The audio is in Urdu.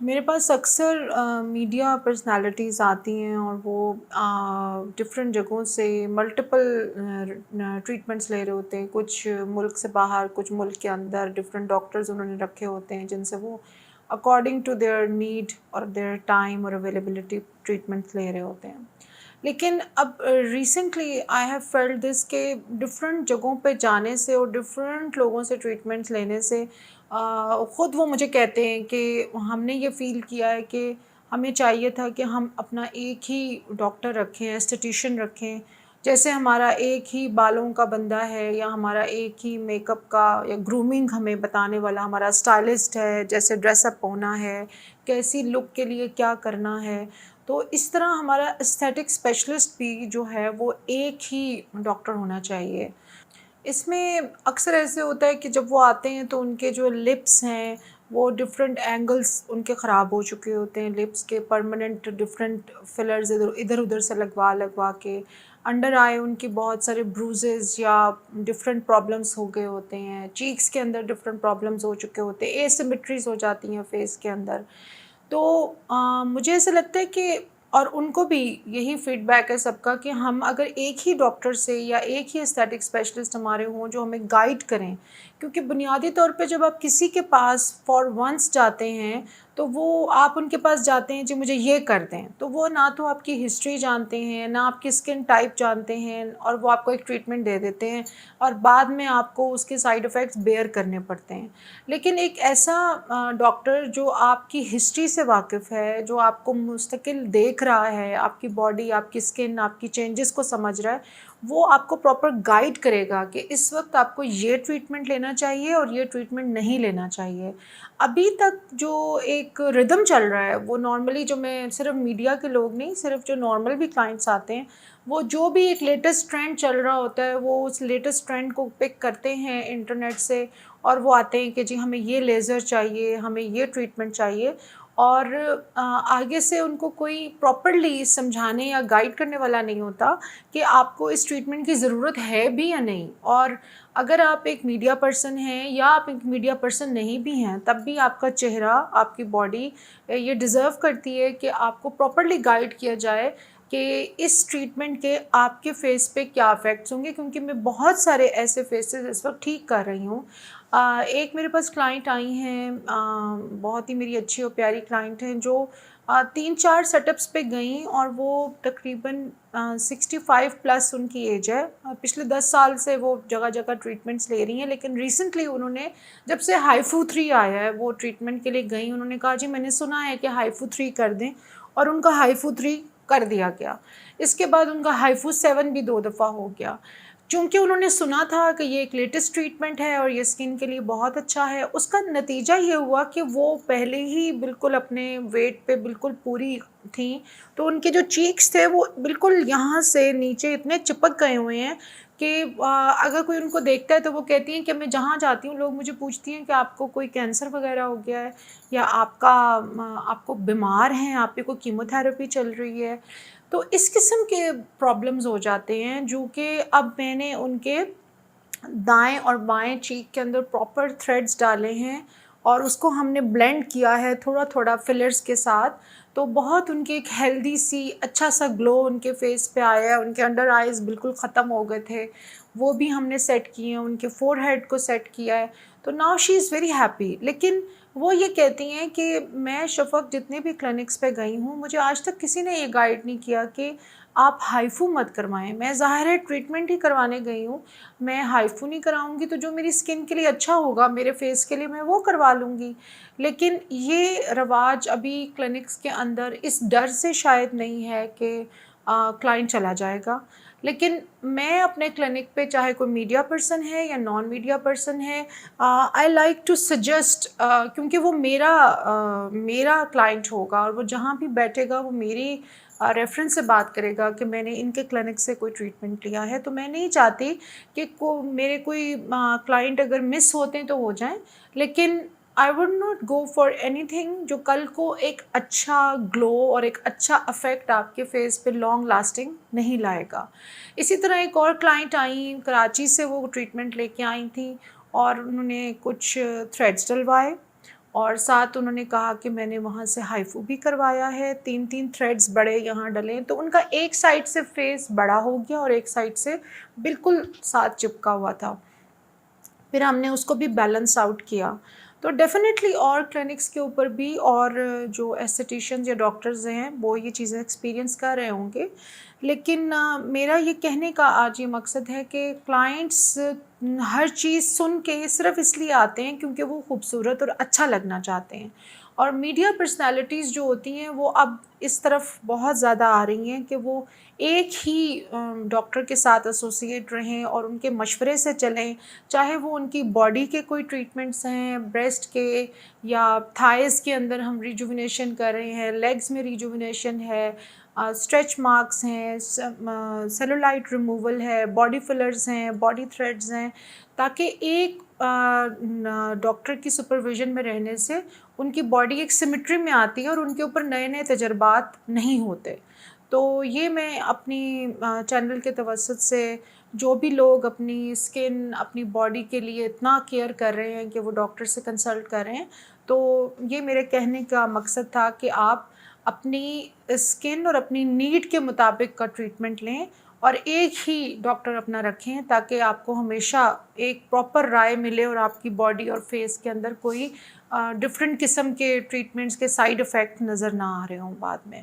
میرے پاس اکثر میڈیا پرسنالٹیز آتی ہیں اور وہ ڈفرینٹ جگہوں سے ملٹیپل ٹریٹمنٹس لے رہے ہوتے ہیں، کچھ ملک سے باہر، کچھ ملک کے اندر، ڈفرینٹ ڈاکٹرز انہوں نے رکھے ہوتے ہیں جن سے وہ اکارڈنگ ٹو دیئر نیڈ اور دیئر ٹائم اور اویلیبلٹی ٹریٹمنٹ لے رہے ہوتے ہیں۔ لیکن اب ریسنٹلی آئی ہیو فیلڈ دس کہ ڈفرینٹ جگہوں پہ جانے سے اور ڈفرینٹ لوگوں سے ٹریٹمنٹس لینے سے خود وہ مجھے کہتے ہیں کہ ہم نے یہ فیل کیا ہے کہ ہمیں چاہیے تھا کہ ہم اپنا ایک ہی ڈاکٹر رکھیں، اسٹیٹیشین رکھیں، جیسے ہمارا ایک ہی بالوں کا بندہ ہے یا ہمارا ایک ہی میک اپ کا یا گرومنگ ہمیں بتانے والا ہمارا اسٹائلسٹ ہے، جیسے ڈریس اپ ہونا ہے، کیسی لک کے لیے کیا کرنا ہے۔ تو اس طرح ہمارا استھیٹک اسپیشلسٹ بھی جو ہے وہ ایک ہی ڈاکٹر ہونا چاہیے۔ اس میں اکثر ایسے ہوتا ہے کہ جب وہ آتے ہیں تو ان کے جو لپس ہیں وہ ڈفرینٹ اینگلس ان کے خراب ہو چکے ہوتے ہیں، لپس کے پرماننٹ ڈفرینٹ فلرز ادھر ادھر سے لگوا کے، انڈر آئی ان کی بہت سارے بروزز یا ڈفرینٹ پرابلمس ہو گئے ہوتے ہیں، چیکس کے اندر ڈفرینٹ پرابلمس ہو چکے ہوتے ہیں، ایسیمیٹریز ہو جاتی ہیں فیس کے اندر۔ تو مجھے ایسا لگتا ہے کہ اور ان کو بھی یہی فیڈ بیک ہے سب کا کہ ہم اگر ایک ہی ڈاکٹر سے یا ایک ہی استھیٹک اسپیشلسٹ ہمارے ہوں جو ہمیں گائیڈ کریں، کیونکہ بنیادی طور پہ جب آپ کسی کے پاس فار ونس جاتے ہیں تو وہ آپ ان کے پاس جاتے ہیں جی مجھے یہ کر دیں، تو وہ نہ تو آپ کی ہسٹری جانتے ہیں، نہ آپ کی اسکن ٹائپ جانتے ہیں، اور وہ آپ کو ایک ٹریٹمنٹ دے دیتے ہیں اور بعد میں آپ کو اس کے سائیڈ افیکٹس بیئر کرنے پڑتے ہیں۔ لیکن ایک ایسا ڈاکٹر جو آپ کی ہسٹری سے واقف ہے، جو آپ کو مستقل دیکھ رہا ہے، آپ کی باڈی، آپ کی اسکن، آپ کی چینجز کو سمجھ رہا ہے، وہ آپ کو پراپر گائیڈ کرے گا کہ اس وقت آپ کو یہ ٹریٹمنٹ لینا چاہیے اور یہ ٹریٹمنٹ نہیں لینا چاہیے۔ ابھی تک جو ایک ردم چل رہا ہے وہ نارملی، جو میں صرف میڈیا کے لوگ نہیں، صرف جو نارمل بھی کلائنٹس آتے ہیں، وہ جو بھی ایک لیٹسٹ ٹرینڈ چل رہا ہوتا ہے وہ اس لیٹسٹ ٹرینڈ کو پک کرتے ہیں انٹرنیٹ سے، اور وہ آتے ہیں کہ جی ہمیں یہ لیزر چاہیے، ہمیں یہ ٹریٹمنٹ چاہیے، اور آگے سے ان کو کوئی پراپرلی سمجھانے یا گائیڈ کرنے والا نہیں ہوتا کہ آپ کو اس ٹریٹمنٹ کی ضرورت ہے بھی یا نہیں۔ اور اگر آپ ایک میڈیا پرسن ہیں یا آپ ایک میڈیا پرسن نہیں بھی ہیں، تب بھی آپ کا چہرہ، آپ کی باڈی یہ ڈیزرو کرتی ہے کہ آپ کو پراپرلی گائیڈ کیا جائے کہ اس ٹریٹمنٹ کے آپ کے فیس پہ کیا افیکٹس ہوں گے، کیونکہ میں بہت سارے ایسے فیسز اس وقت ٹھیک کر رہی ہوں۔ ایک میرے پاس کلائنٹ آئی ہیں، بہت ہی میری اچھی اور پیاری کلائنٹ ہیں، جو 3-4 سیٹ اپس پہ گئیں اور وہ تقریباً 65 پلس ان کی ایج ہے۔ پچھلے 10 سال سے وہ جگہ جگہ ٹریٹمنٹس لے رہی ہیں، لیکن ریسنٹلی انہوں نے جب سے ہائفو 3 آیا ہے وہ ٹریٹمنٹ کے لیے گئیں، انہوں نے کہا جی میں نے سنا ہے کہ ہائفو 3 کر دیں، اور ان کا ہائفو 3 کر دیا گیا۔ اس کے بعد ان کا ہائفو 7 بھی 2 دفعہ ہو گیا، چونکہ انہوں نے سنا تھا کہ یہ ایک لیٹسٹ ٹریٹمنٹ ہے اور یہ اسکن کے لیے بہت اچھا ہے۔ اس کا نتیجہ یہ ہوا کہ وہ پہلے ہی بالکل اپنے ویٹ پہ بالکل پوری تھیں، تو ان کے جو چیکس تھے وہ بالکل یہاں سے نیچے اتنے چپک گئے ہوئے ہیں کہ اگر کوئی ان کو دیکھتا ہے تو وہ کہتی ہیں کہ میں جہاں جاتی ہوں لوگ مجھے پوچھتی ہیں کہ آپ کو کوئی کینسر وغیرہ ہو گیا ہے، یا آپ کو بیمار ہیں، آپ پہ کوئی کیمو تھراپی چل رہی ہے۔ تو اس قسم کے پرابلمز ہو جاتے ہیں، جو کہ اب میں نے ان کے دائیں اور بائیں چیک کے اندر پراپر تھریڈز ڈالے ہیں اور اس کو ہم نے بلینڈ کیا ہے تھوڑا تھوڑا فلرز کے ساتھ، تو بہت ان کے ایک ہیلدی سی اچھا سا گلو ان کے فیس پہ آیا ہے۔ ان کے انڈر آئیز بالکل ختم ہو گئے تھے، وہ بھی ہم نے سیٹ کیے ہیں، ان کے فور ہیڈ کو سیٹ کیا ہے، تو now she is very happy. لیکن وہ یہ کہتی ہیں کہ میں شفق جتنے بھی کلینکس پہ گئی ہوں، مجھے آج تک کسی نے یہ گائیڈ نہیں کیا کہ آپ ہائفو مت کروائیں۔ میں ظاہر ہے ٹریٹمنٹ ہی کروانے گئی ہوں، میں ہائفو نہیں کراؤں گی تو جو میری اسکن کے لیے اچھا ہوگا میرے فیس کے لیے میں وہ کروا لوں گی۔ لیکن یہ رواج ابھی کلینکس کے اندر اس ڈر سے شاید نہیں ہے کہ کلائنٹ چلا جائے گا، لیکن میں اپنے کلینک پہ چاہے کوئی میڈیا پرسن ہے یا نان میڈیا پرسن ہے، آئی لائک ٹو سجیسٹ، کیونکہ وہ میرا کلائنٹ ہوگا اور وہ جہاں بھی بیٹھے گا وہ میری ریفرنس سے بات کرے گا کہ میں نے ان کے کلینک سے کوئی ٹریٹمنٹ لیا ہے، تو میں نہیں چاہتی کہ میرے کوئی کلائنٹ اگر مس ہوتے ہیں تو ہو جائیں، لیکن I would not go for any thing جو کل کو ایک اچھا گلو اور ایک اچھا افیکٹ آپ کے فیس پہ لانگ لاسٹنگ نہیں لائے گا۔ اسی طرح ایک اور کلائنٹ آئیں کراچی سے، وہ ٹریٹمنٹ لے کے آئی تھیں اور انہوں نے کچھ تھریڈس ڈلوائے، اور ساتھ انہوں نے کہا کہ میں نے وہاں سے ہائفو بھی کروایا ہے، 3 تھریڈز بڑے یہاں ڈلے ہیں، تو ان کا ایک سائڈ سے فیس بڑا ہو گیا اور ایک سائڈ سے بالکل ساتھ چپکا ہوا تھا۔ پھر ہم نے اس کو بھی بیلنس آؤٹ کیا۔ تو ڈیفینیٹلی اور کلینکس کے اوپر بھی اور جو ایستھیٹیشینز یا ڈاکٹرز ہیں وہ یہ چیزیں ایکسپیرینس کر رہے ہوں گے، لیکن میرا یہ کہنے کا آج یہ مقصد ہے کہ کلائنٹس ہر چیز سن کے صرف اس لیے آتے ہیں کیونکہ وہ خوبصورت اور اچھا لگنا چاہتے ہیں، اور میڈیا پرسنالٹیز جو ہوتی ہیں وہ اب اس طرف بہت زیادہ آ رہی ہیں کہ وہ ایک ہی ڈاکٹر کے ساتھ ایسوسیٹ رہیں اور ان کے مشورے سے چلیں، چاہے وہ ان کی باڈی کے کوئی ٹریٹمنٹس ہیں، بریسٹ کے یا تھائز کے اندر ہم ریجوونیشن کر رہے ہیں، لیگز میں ریجوونیشن ہے، اسٹریچ مارکس ہیں، سیلولائٹ ریموول ہے، باڈی فلرز ہیں، باڈی تھریڈز ہیں، تاکہ ایک ڈاکٹر کی سپرویژن میں رہنے سے ان کی باڈی ایک سیمیٹری میں آتی ہے اور ان کے اوپر نئے نئے تجربات نہیں ہوتے۔ تو یہ میں اپنی چینل کے توسط سے جو بھی لوگ اپنی اسکن اپنی باڈی کے لیے اتنا کیئر کر رہے ہیں کہ وہ ڈاکٹر سے کنسلٹ کر رہے ہیں، تو یہ میرے کہنے کا مقصد تھا کہ آپ اپنی اسکن اور اپنی نیڈ کے مطابق کا ٹریٹمنٹ لیں اور ایک ہی ڈاکٹر اپنا رکھیں تاکہ آپ کو ہمیشہ ایک پراپر رائے ملے اور آپ کی باڈی اور فیس کے اندر کوئی ڈفرینٹ قسم کے ٹریٹمنٹس کے سائیڈ افیکٹ نظر نہ آ رہے ہوں بعد میں۔